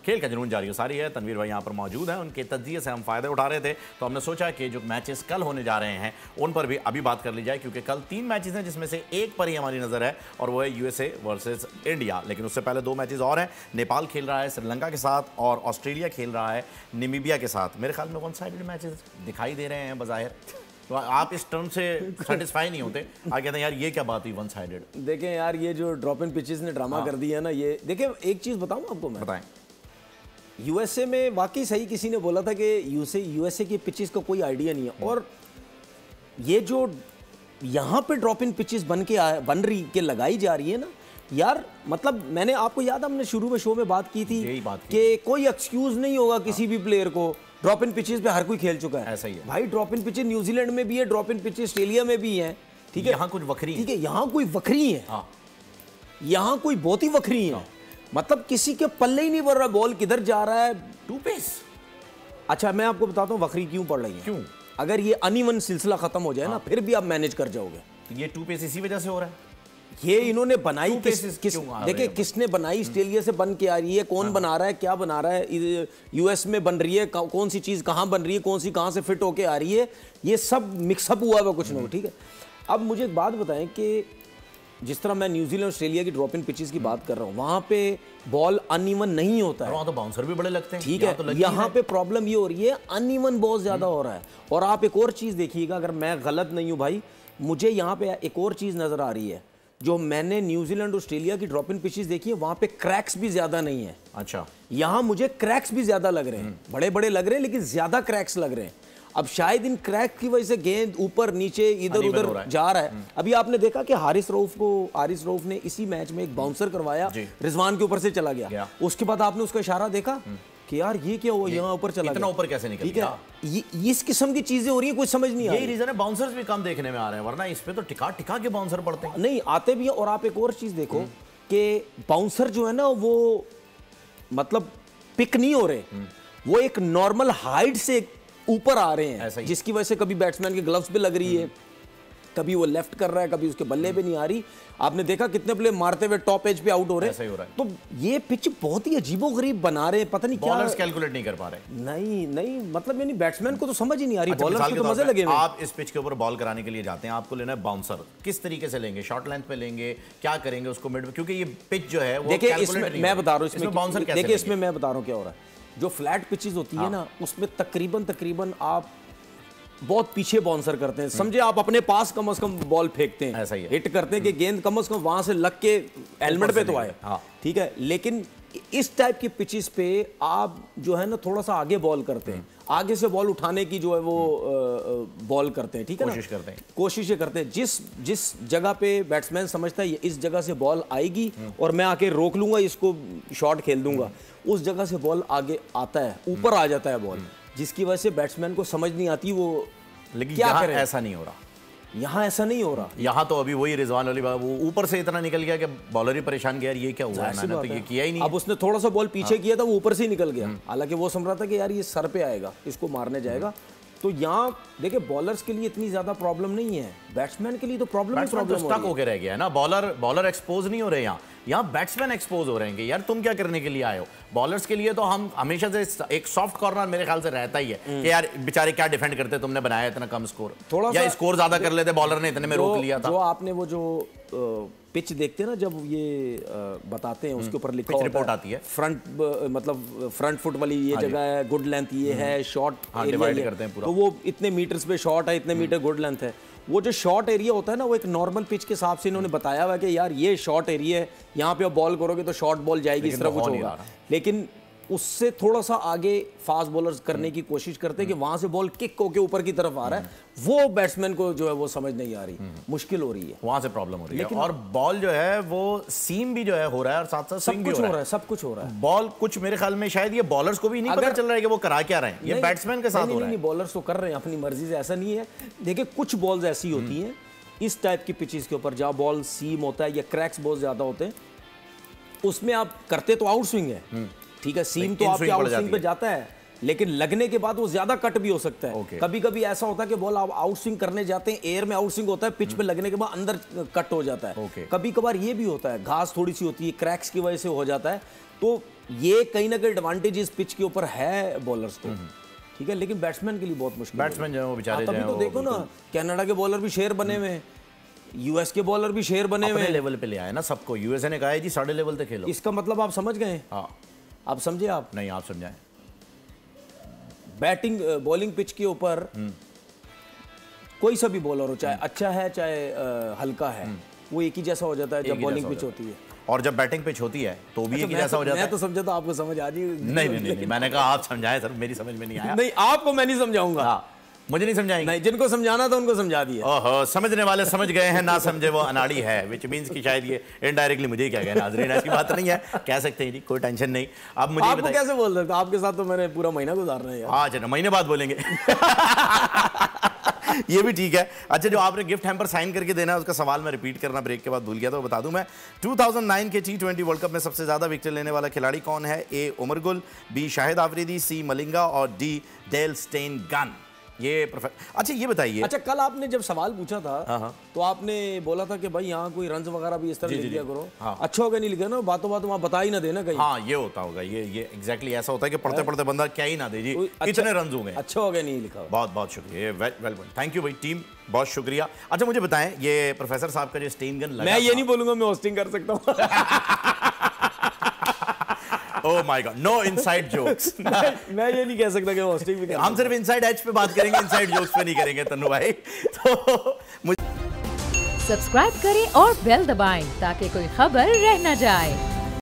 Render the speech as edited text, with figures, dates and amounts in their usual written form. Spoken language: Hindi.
खेल का जुनून जारी सारी है। तनवीर भाई यहाँ पर मौजूद हैं, उनके तजिए से हम फ़ायदे उठा रहे थे, तो हमने सोचा कि जो मैचेस कल होने जा रहे हैं उन पर भी अभी बात कर ली जाए, क्योंकि कल 3 मैचेस हैं जिसमें से एक पर ही हमारी नज़र है और वो है यूएसए वर्सेस इंडिया। लेकिन उससे पहले 2 मैचेस और हैं। नेपाल खेल रहा है श्रीलंका के साथ और ऑस्ट्रेलिया खेल रहा है नामीबिया के साथ। मेरे ख्याल में वन साइडेड मैचेस दिखाई दे रहे हैं बज़ाहिर, तो आप इस टर्म से सेटिस्फाई नहीं होते, आप कहते हैं यार ये क्या बात हुई वन साइडेड। देखें यार, ये जो ड्रॉप इन पिचेस ने ड्रामा कर दिया ना, ये देखें एक चीज़ बताऊं आपको मैं, बताएं। यूएसए में वाकई सही किसी ने बोला था कि यूएसए की पिचेस का कोई आइडिया नहीं है, और ये जो यहाँ पे ड्रॉप इन पिचेस बन रही के लगाई जा रही है ना यार, मतलब मैंने आपको याद, हमने शुरू में शो में बात की थी कि कोई एक्सक्यूज नहीं होगा किसी भी प्लेयर को। ड्रॉप इन पिचेस पे हर कोई खेल चुका है, ऐसा ही है भाई। ड्रॉप इन पिचेस न्यूजीलैंड में भी है, ड्रॉप इन पिचेस ऑस्ट्रेलिया में भी है, ठीक है। यहाँ कुछ वखरी, ठीक है, यहाँ कोई वखरी है, यहाँ कोई बहुत ही वखरी है। मतलब किसी के पल्ले ही नहीं पड़ रहा बॉल किधर जा रहा है, 2 पेस। अच्छा मैं आपको बताता हूँ वखरी क्यों पड़ रही है। क्यों? अगर ये अनइवन सिलसिला खत्म हो जाए ना, फिर भी आप मैनेज कर जाओगे। तो ये 2 पेस इसी वजह से हो रहा है। ये इन्होंने बनाई देखिए किसने बनाई, ऑस्ट्रेलिया से बन के आ रही है, कौन बना रहा है, क्या बना रहा है, यूएस में बन रही है, कौन सी चीज कहाँ बन रही है, कौन सी कहाँ से फिट होके आ रही है, ये सब मिक्सअप हुआ है कुछ ना कुछ, ठीक है। अब मुझे एक बात बताएं कि जिस तरह मैं न्यूजीलैंड ऑस्ट्रेलिया की ड्रॉप इन पिचेस की बात कर रहा हूँ, वहां पे बॉल अनइवन नहीं होता है, वहां तो बाउंसर भी बड़े लगते हैं, ठीक है। तो यहाँ पे प्रॉब्लम ये हो रही है, अनइवन बहुत ज्यादा हो रहा है। और आप एक और चीज देखिएगा, अगर मैं गलत नहीं हूँ भाई, मुझे यहाँ पे एक और चीज नजर आ रही है, जो मैंने न्यूजीलैंड ऑस्ट्रेलिया की ड्रॉप इन पिचेस देखी है, वहां पे क्रैक्स भी ज्यादा नहीं है। अच्छा, यहाँ मुझे क्रैक्स भी ज्यादा लग रहे हैं, बड़े बड़े लग रहे हैं, लेकिन ज्यादा क्रैक्स लग रहे हैं। अब शायद इन क्रैक की वजह से गेंद ऊपर नीचे इधर उधर जा रहा है। अभी आपने देखा कि हारिस रऊफ ने इसी मैच में एक बाउंसर करवाया, रिजवान के ऊपर से चला गया। उसके बाद आपने उसका इशारा देखा कि यार ये क्या हुआ, यहाँ ऊपर चला, इतना ऊपर कैसे निकल गया। ठीक है, इस किस्म की चीजें हो रही है, कुछ समझ नहीं आ रही। यही रीजन है बाउंसर्स भी कम देखने में आ रहे हैं, वरना इस पे तो टिका टिका के बाउंसर पड़ते हैं। नहीं आते भी है। और आप एक और चीज देखो कि बाउंसर जो है ना, वो मतलब पिक नहीं हो रहे, वो एक नॉर्मल हाइट से ऊपर आ रहे हैं, जिसकी वजह से कभी बैट्समैन के ग्लव्स पे लग रही है, कभी वो लेफ्ट कर रहा है, कभी उसके बल्ले पे नहीं आ रही। आपने देखा कितने प्लेयर मारते हुए टॉप एज पे आउट हो रहे हैं। तो ये पिच बहुत ही अजीबोगरीब बना रहे हैं, पता नहीं क्या, बॉलर्स कैलकुलेट नहीं कर पा रहे। नहीं मतलब यानी बैट्समैन को तो समझ ही नहीं आ रही, बॉलर्स को तो मजे लगे हुए। आप इस पिच के ऊपर बॉल कराने के लिए जाते हैं, आपको लेना है बाउंसर, किस तरीके से लेंगे, शॉर्ट लेंथ पे लेंगे, क्या करेंगे उसको मिड में, क्योंकि ये पिच जो है वो देखिए इसमें मैं बता रहा हूँ, इसमें बाउंसर कैसे, देखिए इसमें मैं बता रहा हूँ क्या हो रहा है। जो फ्लैट पिचेस होती है ना, उसमें तकरीबन आप बहुत पीछे बाउंसर करते हैं, समझे आप अपने पास कम से कम बॉल फेंकते हैं, ऐसा ही है, हिट करते हैं कि गेंद कम से कम वहां से लग के हेलमेट पे तो आए, ठीक है। लेकिन इस टाइप की पिचेस पे आप जो है ना थोड़ा सा आगे बॉल करते हैं, आगे से बॉल उठाने की जो है वो बॉल करते हैं, ठीक है ना, कोशिश करते हैं। जिस जगह पे बैट्समैन समझता है इस जगह से बॉल आएगी और मैं आके रोक लूंगा, इसको शॉट खेल दूंगा, उस जगह से बॉल आगे आता है, ऊपर आ जाता है बॉल, जिसकी वजह से बैट्समैन को समझ नहीं आती वो लेकिन क्या करे। ऐसा नहीं हो रहा, यहाँ ऐसा नहीं हो रहा। यहाँ तो अभी वही रिजवान वाली बात, वो ऊपर से इतना निकल गया कि बॉलर ही परेशान गया, ये क्या हुआ है, मैंने तो ये किया ही नहीं। अब उसने थोड़ा सा बॉल पीछे किया था, वो ऊपर से ही निकल गया, हालांकि वो समझ रहा था कि यार ये सर पे आएगा, इसको मारने जाएगा। तो यहाँ देखिए बॉलर्स के लिए इतनी ज्यादा प्रॉब्लम नहीं है, बैट्समैन के लिए तो प्रॉब्लम स्टक होकर रह गया है ना। बॉलर एक्सपोज नहीं हो रहे, यहाँ बैट्समैन एक्सपोज हो रहे हैं कि यार तुम क्या करने के लिए आए हो। बॉलर्स के लिए तो हम हमेशा से एक सॉफ्ट कॉर्नर मेरे ख्याल से रहता ही है कि यार बेचारे क्या डिफेंड करते, तुमने बनाया इतना कम स्कोर, थोड़ा या स्कोर ज्यादा कर लेते, बॉलर ने इतने में रोक लिया था। जो आपने वो जो पिच देखते हैं ना, जब ये बताते हैं उसके ऊपर लिखा रिपोर्ट आती है, फ्रंट मतलब फ्रंट फुट वाली ये जगह है, गुड लेंथ ये है, शॉर्ट डिवाइड करते हैं पूरा, तो वो इतने मीटर्स पे शॉर्ट है, इतने मीटर गुड लेंथ है। वो जो शॉर्ट एरिया होता है ना, वो एक नॉर्मल पिच के हिसाब से इन्होंने बताया हुआ है कि यार ये शॉर्ट एरिया है, यहाँ पे आप बॉल करोगे तो शॉर्ट बॉल जाएगी, इस तरह कुछ होगा। लेकिन उससे थोड़ा सा आगे फास्ट बॉलर्स करने की कोशिश करते हैं कि वहां से बॉल किक होके ऊपर की तरफ आ रहा है, वो बैट्समैन को जो है वो समझ नहीं आ रही, मुश्किल हो रही है, वहां से प्रॉब्लम हो रही है। और बॉल जो है वो सीम भी जो है हो रहा है और साथ साथ स्विंग भी हो रहा है, सब कुछ हो रहा है। बॉल कुछ मेरे ख्याल में शायद ये बॉलर्स को भी नहीं पता चल रहा है कि वो करा क्या रहे हैं, ये बैट्समैन के साथ हो रहा है। बॉलर्स तो कर रहे हैं अपनी मर्जी से, ऐसा नहीं है। देखिए कुछ बॉल्स ऐसी होती हैं इस टाइप की पिचेस के ऊपर जहां बॉल सीम होता है या क्रैक्स बहुत ज्यादा होते हैं, उसमें आप करते तो आउट स्विंग है, ठीक है, सीम तो आपके आउट स्विंग पे जाता है, लेकिन लगने के बाद वो ज्यादा कट भी हो सकता है। कभी कभी ऐसा होता है कि बॉल आप आउट स्विंग करने जाते हैं, एयर में आउट स्विंग होता है, पिच पे लगने के बाद अंदर कट हो जाता है। कभी कभार ये भी होता है, घास थोड़ी सी होती है, क्रैक्स की वजह से हो जाता है। तो ये कहीं ना कहीं एडवांटेज इस पिच के ऊपर है बॉलर्स को, ठीक है, लेकिन बैट्समैन के लिए बहुत मुश्किल। बैट्समैन जो है वो बेचारे तभी तो देखो ना, कनाडा के बॉलर भी शेर बने हुए हैं, यूएस के बॉलर भी शेर बने हुए हैं, लेवल पे ले आए ना सबको। यूएसए ने कहा है जी साढ़े लेवल तक खेलो। इसका मतलब आप समझ गए? हाँ, आप समझे? आप नहीं, आप समझाएं। बैटिंग बॉलिंग पिच के ऊपर कोई सा भी बॉलर हो, चाहे अच्छा है चाहे हल्का है, वो एक ही जैसा हो जाता है जब बॉलिंग पिच होती है। और जब बैटिंग पिच होती है तो भी एक ही जैसा हो जाता है। मैं तो समझा था आपको समझ आ जाएगी। नहीं, मैंने कहा आप समझाएं सर, मेरी समझ में नहीं आया। नहीं, आपको मैं नहीं समझाऊंगा। हाँ, मुझे नहीं समझाएंगे। नहीं, जिनको समझाना था उनको समझा दिया। ओहो, समझने वाले समझ गए हैं, ना समझे वो अनाड़ी है, विच मींस कि शायद ये इनडायरेक्टली मुझे ही क्या कहना। नाज़रीन, ऐसी बात नहीं है, कह सकते हैं जी, कोई टेंशन नहीं। अब मुझे आपको कैसे बोल सकते? आपके साथ तो मैंने पूरा महीना गुजारना है यार। आज ना महीने बाद बोलेंगे। ये भी ठीक है। अच्छा, जो आपने गिफ्ट हैम्पर साइन करके देना है उसका सवाल मैं रिपीट करना ब्रेक के बाद भूल गया, तो बता दूं मैं। 2009 के T20 वर्ल्ड कप में सबसे ज्यादा विकेट लेने वाला खिलाड़ी कौन है? ए उमर गुल, बी शाहिद आफरीदी, सी मलिंगा और डी डेल स्टेनगन। ये अच्छा, ये बताइए। अच्छा, कल आपने जब सवाल पूछा था तो आपने बोला था कि भाई यहाँ कोई रन्स वगैरह भी इस तरह लिख दिया करो। हाँ। अच्छा होगा नहीं लिखा ना, बातों बातों वहाँ बता ही ना देना कहीं। हाँ, ये होता होगा, ये एग्जैक्टली ऐसा होता है कि पढ़ते पढ़ते बंदा क्या ही ना दे जी, कितने रन होंगे। अच्छा हो गया नहीं लिखा। बहुत बहुत शुक्रिया, वेल थैंक यू भाई टीम, बहुत शुक्रिया। अच्छा, मुझे बताएं, ये प्रोफेसर साहब का जो स्टेनगन लगा, मैं ये नहीं बोलूंगा मैं होस्टिंग कर सकता हूँ। Oh my god, no inside jokes. मैं ये नहीं कह सकता कि होस्टिंग भी। हम सिर्फ इनसाइड एज पे बात करेंगे, इनसाइड जोक्स पे नहीं करेंगे तन्नू भाई। तो सब्सक्राइब करें और बेल दबाएं ताकि कोई खबर रह न जाए।